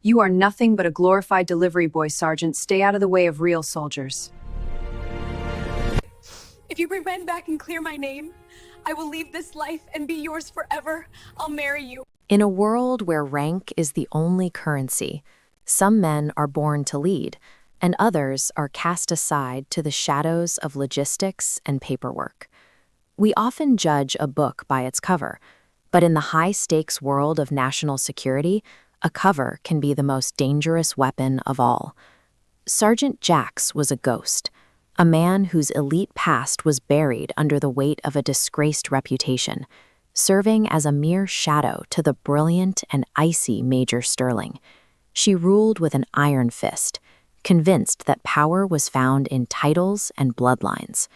You are nothing but a glorified delivery boy, Sergeant. Stay out of the way of real soldiers. If you bring Ben back and clear my name, I will leave this life and be yours forever. I'll marry you. In a world where rank is the only currency, some men are born to lead, and others are cast aside to the shadows of logistics and paperwork. We often judge a book by its cover, but in the high-stakes world of national security, a cover can be the most dangerous weapon of all. Sergeant Jax was a ghost, a man whose elite past was buried under the weight of a disgraced reputation, serving as a mere shadow to the brilliant and icy Major Sterling. She ruled with an iron fist, convinced that power was found in titles and bloodlines.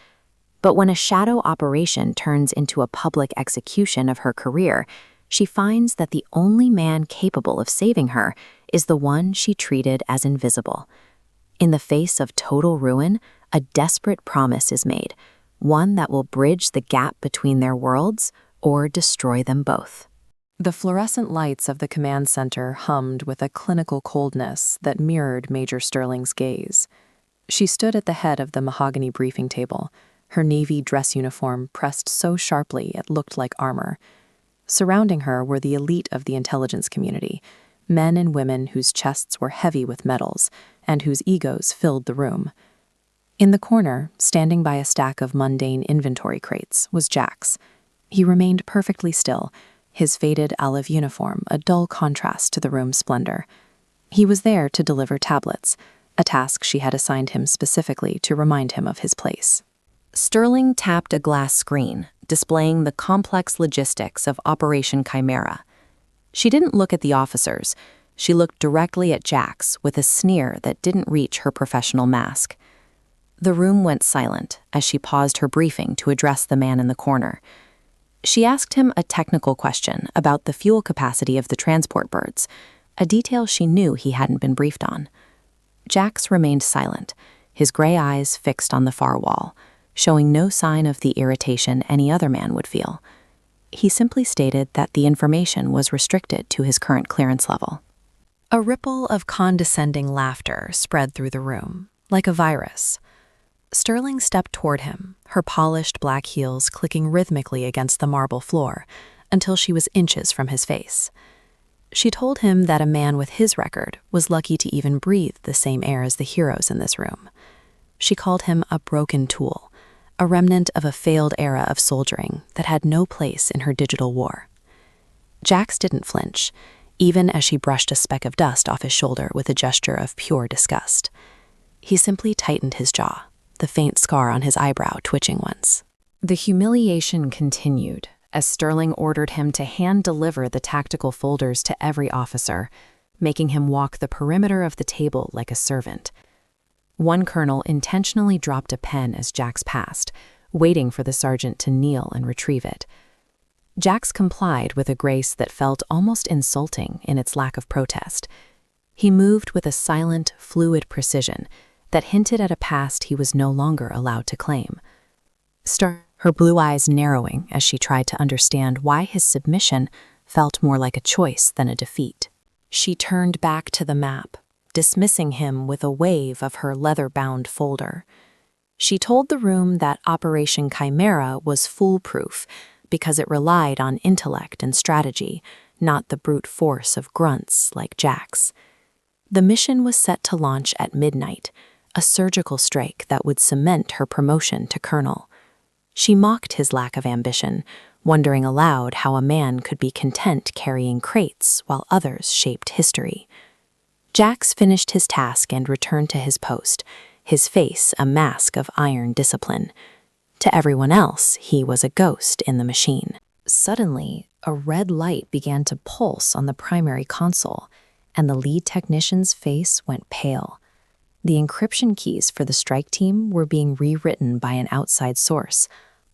But when a shadow operation turns into a public execution of her career, she finds that the only man capable of saving her is the one she treated as invisible. In the face of total ruin, a desperate promise is made, one that will bridge the gap between their worlds or destroy them both. The fluorescent lights of the command center hummed with a clinical coldness that mirrored Major Sterling's gaze. She stood at the head of the mahogany briefing table, her navy dress uniform pressed so sharply it looked like armor. Surrounding her were the elite of the intelligence community, men and women whose chests were heavy with medals and whose egos filled the room. In the corner, standing by a stack of mundane inventory crates, was Jax. He remained perfectly still, his faded olive uniform a dull contrast to the room's splendor. He was there to deliver tablets, a task she had assigned him specifically to remind him of his place. Sterling tapped a glass screen, displaying the complex logistics of Operation Chimera. She didn't look at the officers. She looked directly at Jax with a sneer that didn't reach her professional mask. The room went silent as she paused her briefing to address the man in the corner. She asked him a technical question about the fuel capacity of the transport birds, a detail she knew he hadn't been briefed on. Jax remained silent, his gray eyes fixed on the far wall, showing no sign of the irritation any other man would feel. He simply stated that the information was restricted to his current clearance level. A ripple of condescending laughter spread through the room, like a virus. Sterling stepped toward him, her polished black heels clicking rhythmically against the marble floor, until she was inches from his face. She told him that a man with his record was lucky to even breathe the same air as the heroes in this room. She called him a broken tool, a remnant of a failed era of soldiering that had no place in her digital war. Jax didn't flinch, even as she brushed a speck of dust off his shoulder with a gesture of pure disgust. He simply tightened his jaw, the faint scar on his eyebrow twitching once. The humiliation continued as Sterling ordered him to hand-deliver the tactical folders to every officer, making him walk the perimeter of the table like a servant. One colonel intentionally dropped a pen as Jax passed, waiting for the sergeant to kneel and retrieve it. Jax complied with a grace that felt almost insulting in its lack of protest. He moved with a silent, fluid precision that hinted at a past he was no longer allowed to claim. Her blue eyes narrowing as she tried to understand why his submission felt more like a choice than a defeat. She turned back to the map, dismissing him with a wave of her leather-bound folder. She told the room that Operation Chimera was foolproof because it relied on intellect and strategy, not the brute force of grunts like Jax. The mission was set to launch at midnight, a surgical strike that would cement her promotion to colonel. She mocked his lack of ambition, wondering aloud how a man could be content carrying crates while others shaped history. Jax finished his task and returned to his post, his face a mask of iron discipline. To everyone else, he was a ghost in the machine. Suddenly, a red light began to pulse on the primary console, and the lead technician's face went pale. The encryption keys for the strike team were being rewritten by an outside source,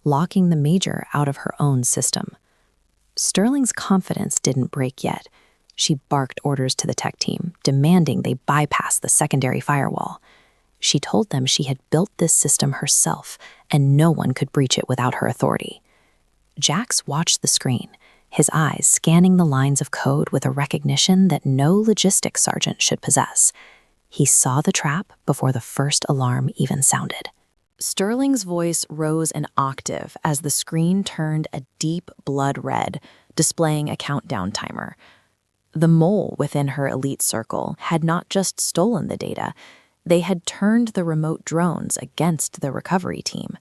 locking the major out of her own system. Sterling's confidence didn't break yet. She barked orders to the tech team, demanding they bypass the secondary firewall. She told them she had built this system herself, and no one could breach it without her authority. Jax watched the screen, his eyes scanning the lines of code with a recognition that no logistics sergeant should possess. He saw the trap before the first alarm even sounded. Sterling's voice rose an octave as the screen turned a deep blood red, displaying a countdown timer. The mole within her elite circle had not just stolen the data, they had turned the remote drones against the recovery team.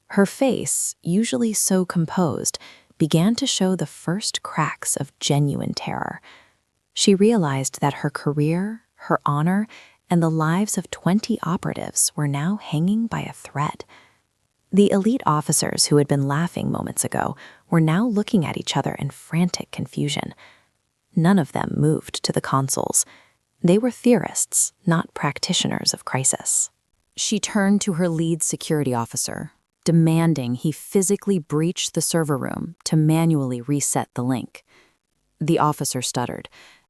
Her face, usually so composed, began to show the first cracks of genuine terror. She realized that her career, her honor, and the lives of 20 operatives were now hanging by a thread. The elite officers who had been laughing moments ago were now looking at each other in frantic confusion. None of them moved to the consoles. They were theorists, not practitioners of crisis. She turned to her lead security officer, demanding he physically breach the server room to manually reset the link. The officer stuttered,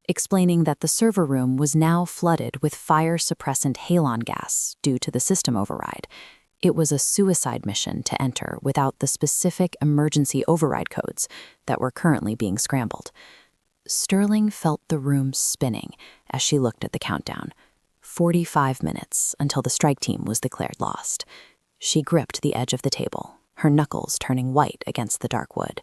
explaining that the server room was now flooded with fire-suppressant halon gas due to the system override. It was a suicide mission to enter without the specific emergency override codes that were currently being scrambled. Sterling felt the room spinning as she looked at the countdown. 45 minutes until the strike team was declared lost. She gripped the edge of the table, her knuckles turning white against the dark wood.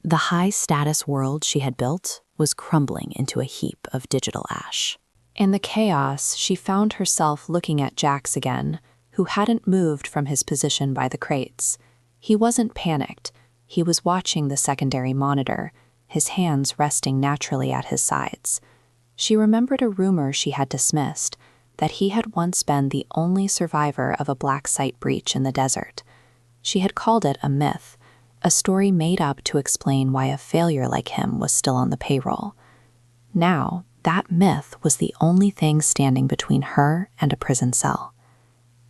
The high-status world she had built was crumbling into a heap of digital ash. In the chaos, she found herself looking at Jax again, who hadn't moved from his position by the crates. He wasn't panicked. He was watching the secondary monitor, his hands resting naturally at his sides. She remembered a rumor she had dismissed, that he had once been the only survivor of a black site breach in the desert. She had called it a myth, a story made up to explain why a failure like him was still on the payroll. Now, that myth was the only thing standing between her and a prison cell.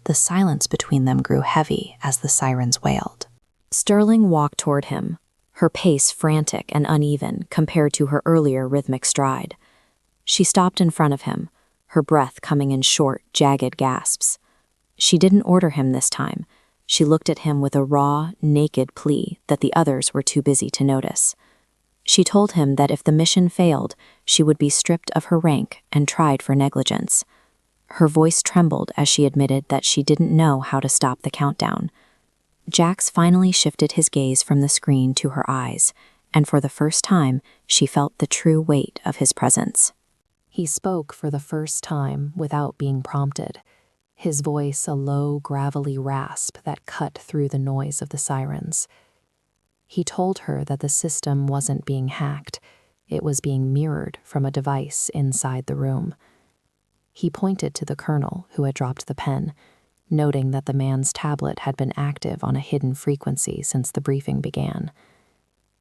The silence between them grew heavy as the sirens wailed. Sterling walked toward him, her pace frantic and uneven compared to her earlier rhythmic stride. She stopped in front of him, her breath coming in short, jagged gasps. She didn't order him this time. She looked at him with a raw, naked plea that the others were too busy to notice. She told him that if the mission failed, she would be stripped of her rank and tried for negligence. Her voice trembled as she admitted that she didn't know how to stop the countdown. Jax finally shifted his gaze from the screen to her eyes, and for the first time, she felt the true weight of his presence. He spoke for the first time without being prompted, his voice a low, gravelly rasp that cut through the noise of the sirens. He told her that the system wasn't being hacked, it was being mirrored from a device inside the room. He pointed to the colonel who had dropped the pen, noting that the man's tablet had been active on a hidden frequency since the briefing began.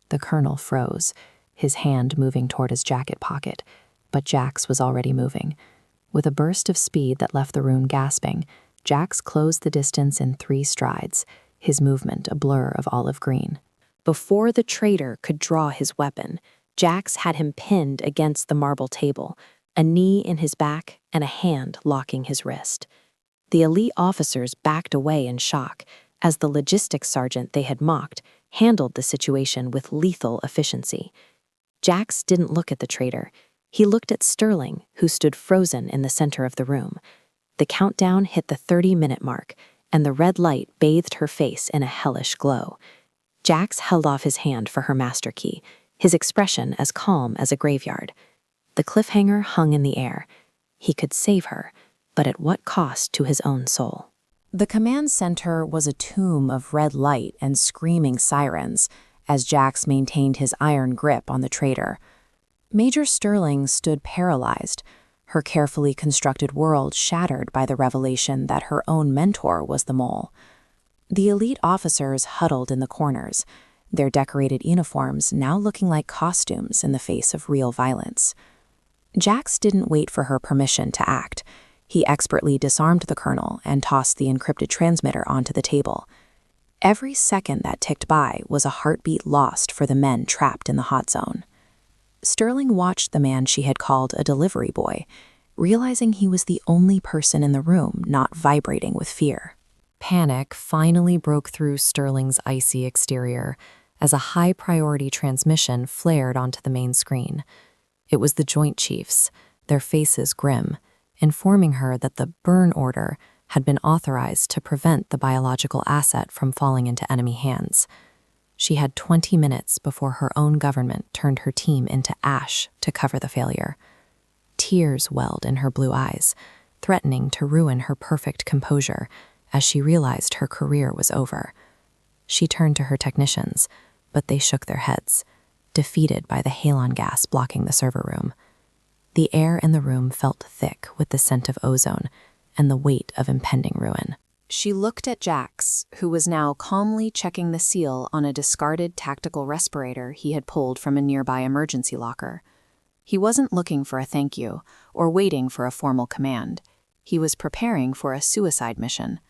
The colonel froze, his hand moving toward his jacket pocket, but Jax was already moving. With a burst of speed that left the room gasping, Jax closed the distance in 3 strides, his movement a blur of olive green. Before the traitor could draw his weapon, Jax had him pinned against the marble table, a knee in his back and a hand locking his wrist. The elite officers backed away in shock, as the logistics sergeant they had mocked handled the situation with lethal efficiency. Jax didn't look at the traitor. He looked at Sterling, who stood frozen in the center of the room. The countdown hit the 30-minute mark, and the red light bathed her face in a hellish glow. Jax held off his hand for her master key, his expression as calm as a graveyard. The cliffhanger hung in the air. He could save her, but at what cost to his own soul? The command center was a tomb of red light and screaming sirens, as Jax maintained his iron grip on the traitor. Major Sterling stood paralyzed, her carefully constructed world shattered by the revelation that her own mentor was the mole. The elite officers huddled in the corners, their decorated uniforms now looking like costumes in the face of real violence. Jax didn't wait for her permission to act. He expertly disarmed the colonel and tossed the encrypted transmitter onto the table. Every second that ticked by was a heartbeat lost for the men trapped in the hot zone. Sterling watched the man she had called a delivery boy, realizing he was the only person in the room not vibrating with fear. Panic finally broke through Sterling's icy exterior as a high-priority transmission flared onto the main screen. It was the Joint Chiefs, their faces grim, informing her that the burn order had been authorized to prevent the biological asset from falling into enemy hands. She had 20 minutes before her own government turned her team into ash to cover the failure. Tears welled in her blue eyes, threatening to ruin her perfect composure as she realized her career was over. She turned to her technicians, but they shook their heads, defeated by the halon gas blocking the server room. The air in the room felt thick with the scent of ozone and the weight of impending ruin. She looked at Jax, who was now calmly checking the seal on a discarded tactical respirator he had pulled from a nearby emergency locker. He wasn't looking for a thank you or waiting for a formal command. He was preparing for a suicide mission.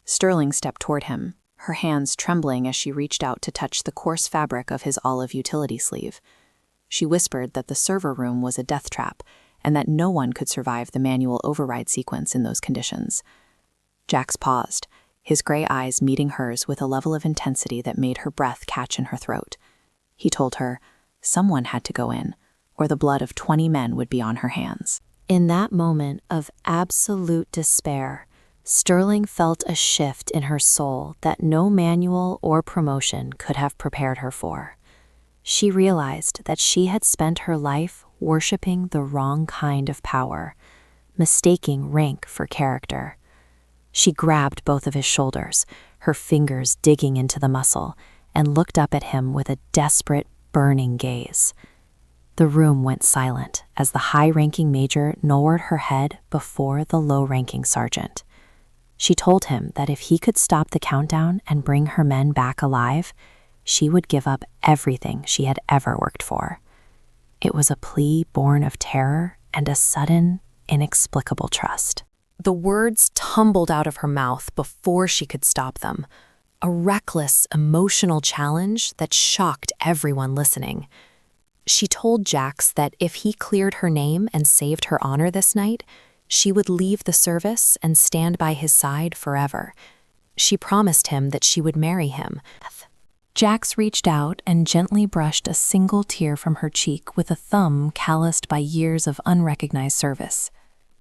Sterling stepped toward him, her hands trembling as she reached out to touch the coarse fabric of his olive utility sleeve. She whispered that the server room was a death trap and that no one could survive the manual override sequence in those conditions. Jax paused, his gray eyes meeting hers with a level of intensity that made her breath catch in her throat. He told her, someone had to go in, or the blood of 20 men would be on her hands. In that moment of absolute despair, Sterling felt a shift in her soul that no manual or promotion could have prepared her for. She realized that she had spent her life worshiping the wrong kind of power, mistaking rank for character. She grabbed both of his shoulders, her fingers digging into the muscle, and looked up at him with a desperate, burning gaze. The room went silent as the high-ranking major lowered her head before the low-ranking sergeant. She told him that if he could stop the countdown and bring her men back alive, she would give up everything she had ever worked for. It was a plea born of terror and a sudden, inexplicable trust. The words tumbled out of her mouth before she could stop them, a reckless, emotional challenge that shocked everyone listening. She told Jax that if he cleared her name and saved her honor this night, she would leave the service and stand by his side forever. She promised him that she would marry him. Jax reached out and gently brushed a single tear from her cheek with a thumb calloused by years of unrecognized service.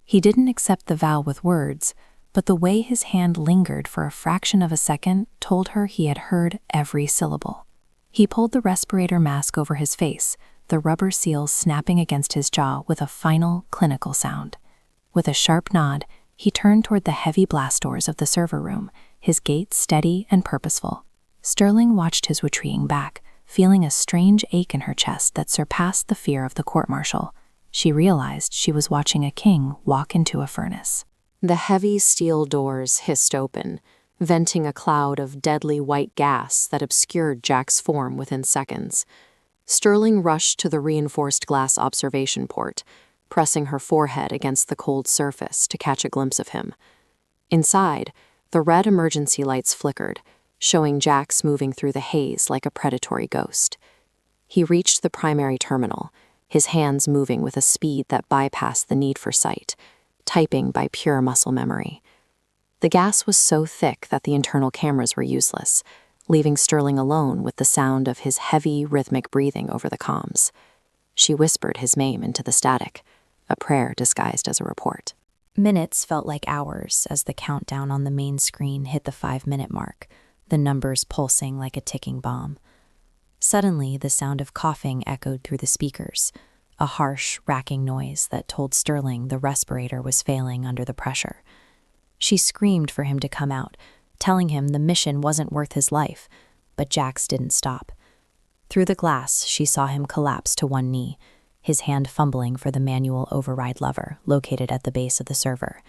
He didn't accept the vow with words, but the way his hand lingered for a fraction of a second told her he had heard every syllable. He pulled the respirator mask over his face, the rubber seal snapping against his jaw with a final, clinical sound. With a sharp nod, he turned toward the heavy blast doors of the server room, his gait steady and purposeful. Sterling watched his retreating back, feeling a strange ache in her chest that surpassed the fear of the court-martial. She realized she was watching a king walk into a furnace. The heavy steel doors hissed open, venting a cloud of deadly white gas that obscured Jack's form within seconds. Sterling rushed to the reinforced glass observation port, pressing her forehead against the cold surface to catch a glimpse of him. Inside, the red emergency lights flickered, showing Jax moving through the haze like a predatory ghost. He reached the primary terminal, his hands moving with a speed that bypassed the need for sight, typing by pure muscle memory. The gas was so thick that the internal cameras were useless, leaving Sterling alone with the sound of his heavy, rhythmic breathing over the comms. She whispered his name into the static, a prayer disguised as a report. Minutes felt like hours as the countdown on the main screen hit the 5-minute mark, the numbers pulsing like a ticking bomb. Suddenly, the sound of coughing echoed through the speakers, a harsh, racking noise that told Sterling the respirator was failing under the pressure. She screamed for him to come out, telling him the mission wasn't worth his life, but Jax didn't stop. Through the glass, she saw him collapse to one knee, his hand fumbling for the manual override lever located at the base of the server.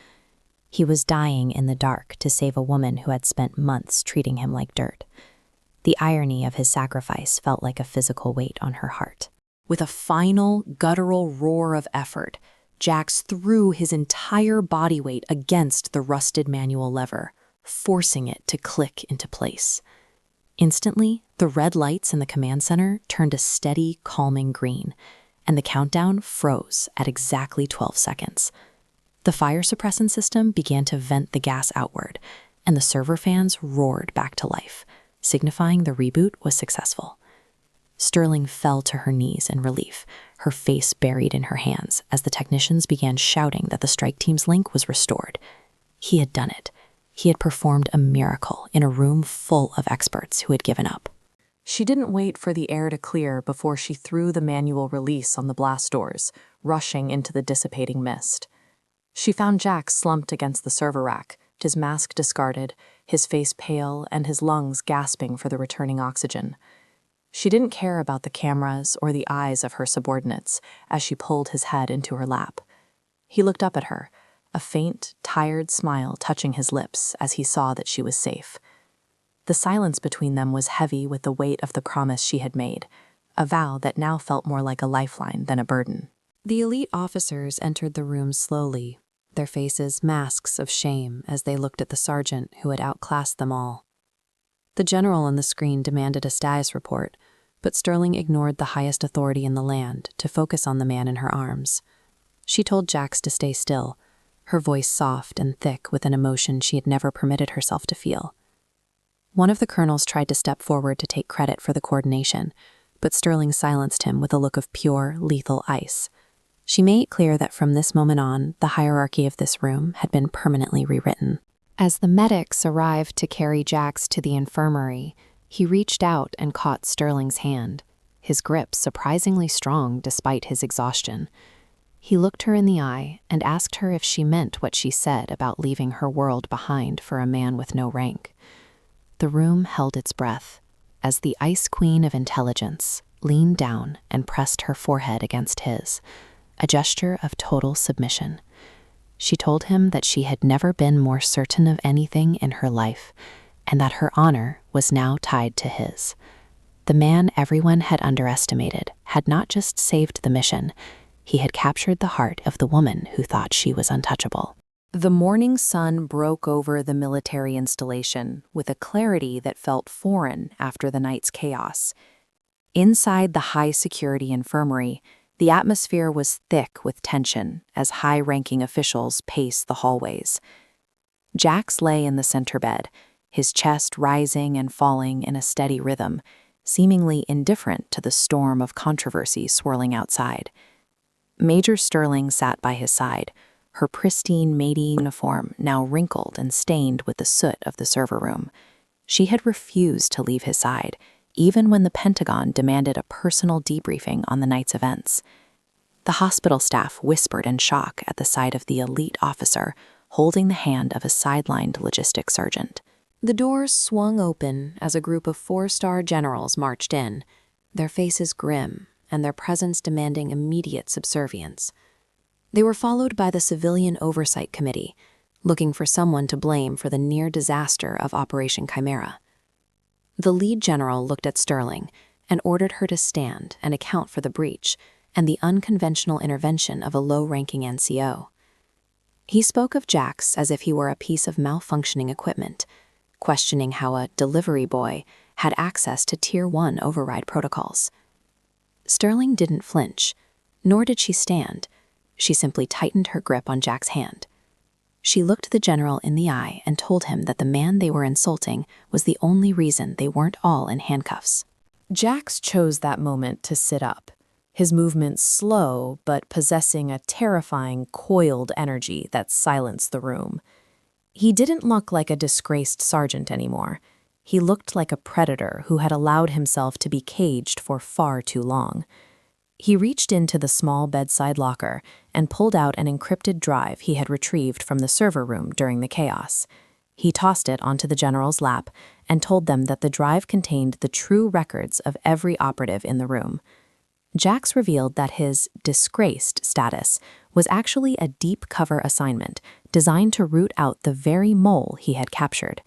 He was dying in the dark to save a woman who had spent months treating him like dirt. The irony of his sacrifice felt like a physical weight on her heart. With a final, guttural roar of effort, Jax threw his entire body weight against the rusted manual lever, forcing it to click into place. Instantly, the red lights in the command center turned a steady, calming green, and the countdown froze at exactly 12 seconds. The fire suppressant system began to vent the gas outward, and the server fans roared back to life, signifying the reboot was successful. Sterling fell to her knees in relief, her face buried in her hands, as the technicians began shouting that the strike team's link was restored. He had done it. He had performed a miracle in a room full of experts who had given up. She didn't wait for the air to clear before she threw the manual release on the blast doors, rushing into the dissipating mist. She found Jack slumped against the server rack, his mask discarded, his face pale, and his lungs gasping for the returning oxygen. She didn't care about the cameras or the eyes of her subordinates as she pulled his head into her lap. He looked up at her, a faint, tired smile touching his lips as he saw that she was safe. The silence between them was heavy with the weight of the promise she had made, a vow that now felt more like a lifeline than a burden. The elite officers entered the room slowly, their faces masks of shame as they looked at the sergeant who had outclassed them all. The general on the screen demanded a status report, but Sterling ignored the highest authority in the land to focus on the man in her arms. She told Jax to stay still, her voice soft and thick with an emotion she had never permitted herself to feel. One of the colonels tried to step forward to take credit for the coordination, but Sterling silenced him with a look of pure, lethal ice. She made it clear that from this moment on, the hierarchy of this room had been permanently rewritten. As the medics arrived to carry Jax to the infirmary, he reached out and caught Sterling's hand, his grip surprisingly strong despite his exhaustion. He looked her in the eye and asked her if she meant what she said about leaving her world behind for a man with no rank. The room held its breath as the Ice Queen of Intelligence leaned down and pressed her forehead against his, a gesture of total submission. She told him that she had never been more certain of anything in her life, and that her honor was now tied to his. The man everyone had underestimated had not just saved the mission, he had captured the heart of the woman who thought she was untouchable. The morning sun broke over the military installation with a clarity that felt foreign after the night's chaos. Inside the high-security infirmary, the atmosphere was thick with tension as high-ranking officials paced the hallways. Jax lay in the center bed, his chest rising and falling in a steady rhythm, seemingly indifferent to the storm of controversy swirling outside. Major Sterling sat by his side, her pristine Métis uniform now wrinkled and stained with the soot of the server room. She had refused to leave his side, even when the Pentagon demanded a personal debriefing on the night's events. The hospital staff whispered in shock at the sight of the elite officer holding the hand of a sidelined logistics sergeant. The doors swung open as a group of 4-star generals marched in, their faces grim and their presence demanding immediate subservience. They were followed by the Civilian Oversight Committee, looking for someone to blame for the near disaster of Operation Chimera. The lead general looked at Sterling and ordered her to stand and account for the breach and the unconventional intervention of a low-ranking NCO. He spoke of Jax as if he were a piece of malfunctioning equipment, questioning how a delivery boy had access to Tier 1 override protocols. Sterling didn't flinch, nor did she stand. She simply tightened her grip on Jack's hand. She looked the general in the eye and told him that the man they were insulting was the only reason they weren't all in handcuffs. Jax chose that moment to sit up, his movements slow but possessing a terrifying, coiled energy that silenced the room. He didn't look like a disgraced sergeant anymore. He looked like a predator who had allowed himself to be caged for far too long. He reached into the small bedside locker and pulled out an encrypted drive he had retrieved from the server room during the chaos. He tossed it onto the general's lap and told them that the drive contained the true records of every operative in the room. Jax revealed that his disgraced status was actually a deep cover assignment designed to root out the very mole he had captured.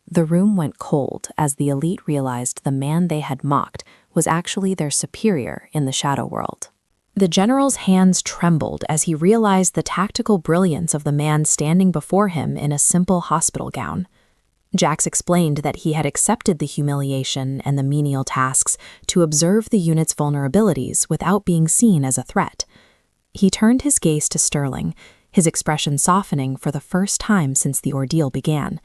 The room went cold as the elite realized the man they had mocked was actually their superior in the shadow world. The general's hands trembled as he realized the tactical brilliance of the man standing before him in a simple hospital gown. Jax explained that he had accepted the humiliation and the menial tasks to observe the unit's vulnerabilities without being seen as a threat. He turned his gaze to Sterling, his expression softening for the first time since the ordeal began.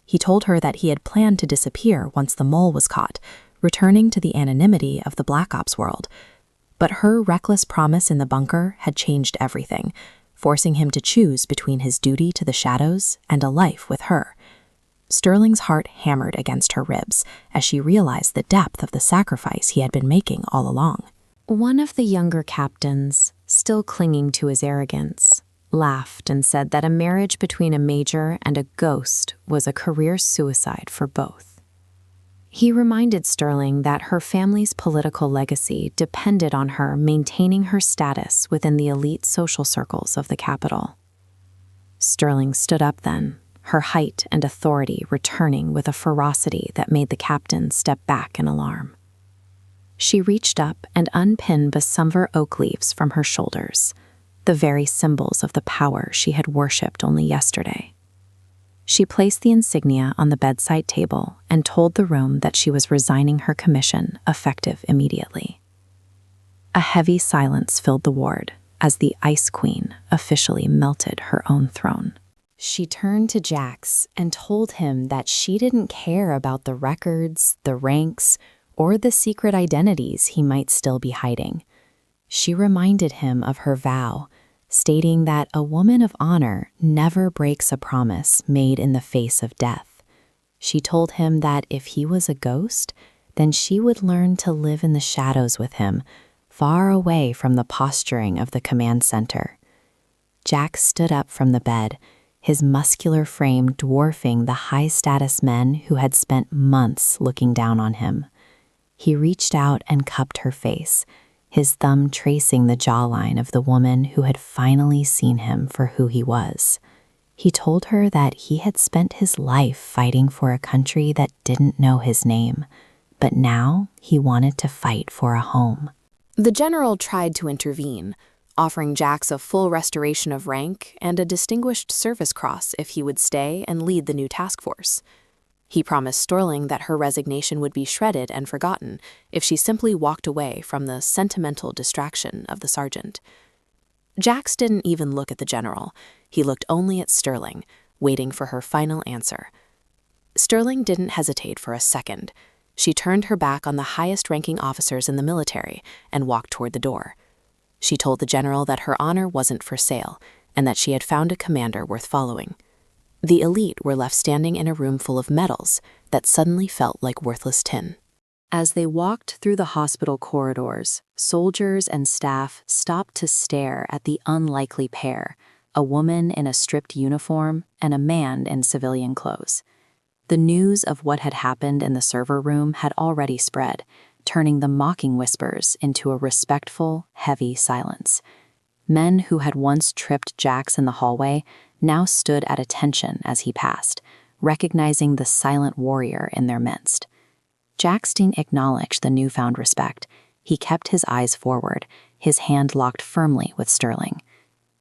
He told her that he had planned to disappear once the mole was caught, returning to the anonymity of the Black Ops world. But her reckless promise in the bunker had changed everything, forcing him to choose between his duty to the shadows and a life with her. Sterling's heart hammered against her ribs as she realized the depth of the sacrifice he had been making all along. One of the younger captains, still clinging to his arrogance, laughed and said that a marriage between a major and a ghost was a career suicide for both. He reminded Sterling that her family's political legacy depended on her maintaining her status within the elite social circles of the capital. Sterling stood up then, her height and authority returning with a ferocity that made the captain step back in alarm. She reached up and unpinned Besumver oak leaves from her shoulders, the very symbols of the power she had worshipped only yesterday. She placed the insignia on the bedside table and told the room that she was resigning her commission, effective immediately. A heavy silence filled the ward as the Ice Queen officially melted her own throne. She turned to Jax and told him that she didn't care about the records, the ranks, or the secret identities he might still be hiding. She reminded him of her vow, stating that a woman of honor never breaks a promise made in the face of death. She told him that if he was a ghost, then she would learn to live in the shadows with him, far away from the posturing of the command center. Jack stood up from the bed, his muscular frame dwarfing the high-status men who had spent months looking down on him. He reached out and cupped her face, his thumb tracing the jawline of the woman who had finally seen him for who he was. He told her that he had spent his life fighting for a country that didn't know his name, but now he wanted to fight for a home. The general tried to intervene, offering Jax a full restoration of rank and a Distinguished Service Cross if he would stay and lead the new task force. He promised Sterling that her resignation would be shredded and forgotten if she simply walked away from the sentimental distraction of the sergeant. Jax didn't even look at the general. He looked only at Sterling, waiting for her final answer. Sterling didn't hesitate for a second. She turned her back on the highest-ranking officers in the military and walked toward the door. She told the general that her honor wasn't for sale and that she had found a commander worth following. The elite were left standing in a room full of metals that suddenly felt like worthless tin. As they walked through the hospital corridors, soldiers and staff stopped to stare at the unlikely pair, a woman in a stripped uniform and a man in civilian clothes. The news of what had happened in the server room had already spread, turning the mocking whispers into a respectful, heavy silence. Men who had once tripped Jax in the hallway now stood at attention as he passed, recognizing the silent warrior in their midst. Jax didn't acknowledge the newfound respect. He kept his eyes forward, his hand locked firmly with Sterling.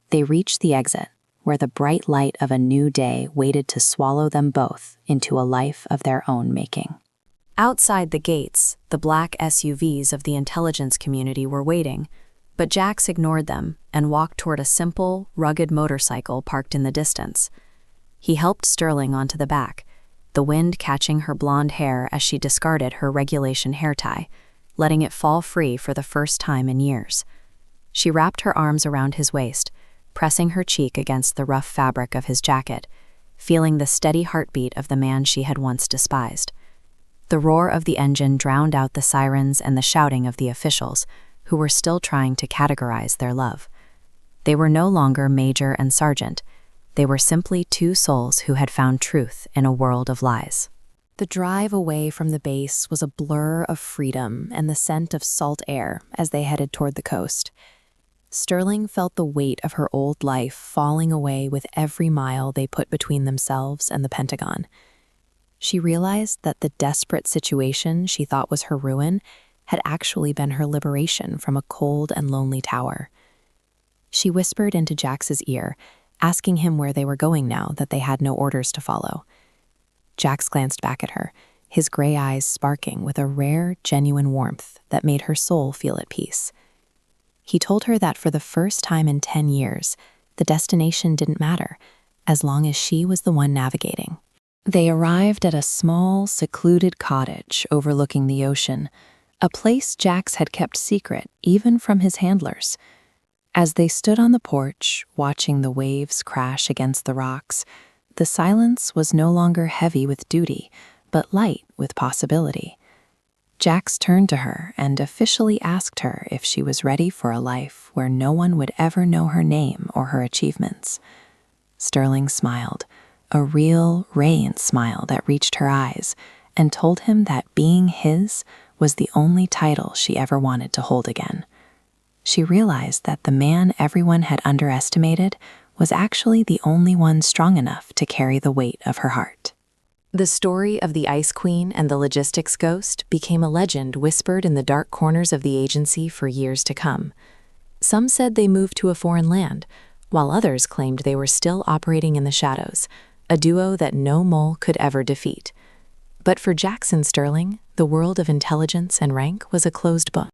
They reached the exit, where the bright light of a new day waited to swallow them both into a life of their own making. Outside the gates, the black SUVs of the intelligence community were waiting, but Jax ignored them and walked toward a simple, rugged motorcycle parked in the distance. He helped Sterling onto the back, the wind catching her blonde hair as she discarded her regulation hair tie, letting it fall free for the first time in years. She wrapped her arms around his waist, pressing her cheek against the rough fabric of his jacket, feeling the steady heartbeat of the man she had once despised. The roar of the engine drowned out the sirens and the shouting of the officials, who were still trying to categorize their love. They were no longer major and sergeant. They were simply two souls who had found truth in a world of lies. The drive away from the base was a blur of freedom and the scent of salt air as they headed toward the coast. Sterling felt the weight of her old life falling away with every mile they put between themselves and the Pentagon. She realized that the desperate situation she thought was her ruin had actually been her liberation from a cold and lonely tower. She whispered into Jax's ear, asking him where they were going now that they had no orders to follow. Jax glanced back at her, his gray eyes sparking with a rare, genuine warmth that made her soul feel at peace. He told her that for the first time in 10 years, the destination didn't matter, as long as she was the one navigating. They arrived at a small, secluded cottage overlooking the ocean, a place Jax had kept secret even from his handlers. As they stood on the porch, watching the waves crash against the rocks, the silence was no longer heavy with duty, but light with possibility. Jax turned to her and officially asked her if she was ready for a life where no one would ever know her name or her achievements. Sterling smiled, a real, radiant smile that reached her eyes, and told him that being his was the only title she ever wanted to hold again. She realized that the man everyone had underestimated was actually the only one strong enough to carry the weight of her heart. The story of the Ice Queen and the logistics ghost became a legend whispered in the dark corners of the agency for years to come. Some said they moved to a foreign land, while others claimed they were still operating in the shadows, a duo that no mole could ever defeat. But for Jackson Sterling, the world of intelligence and rank was a closed book.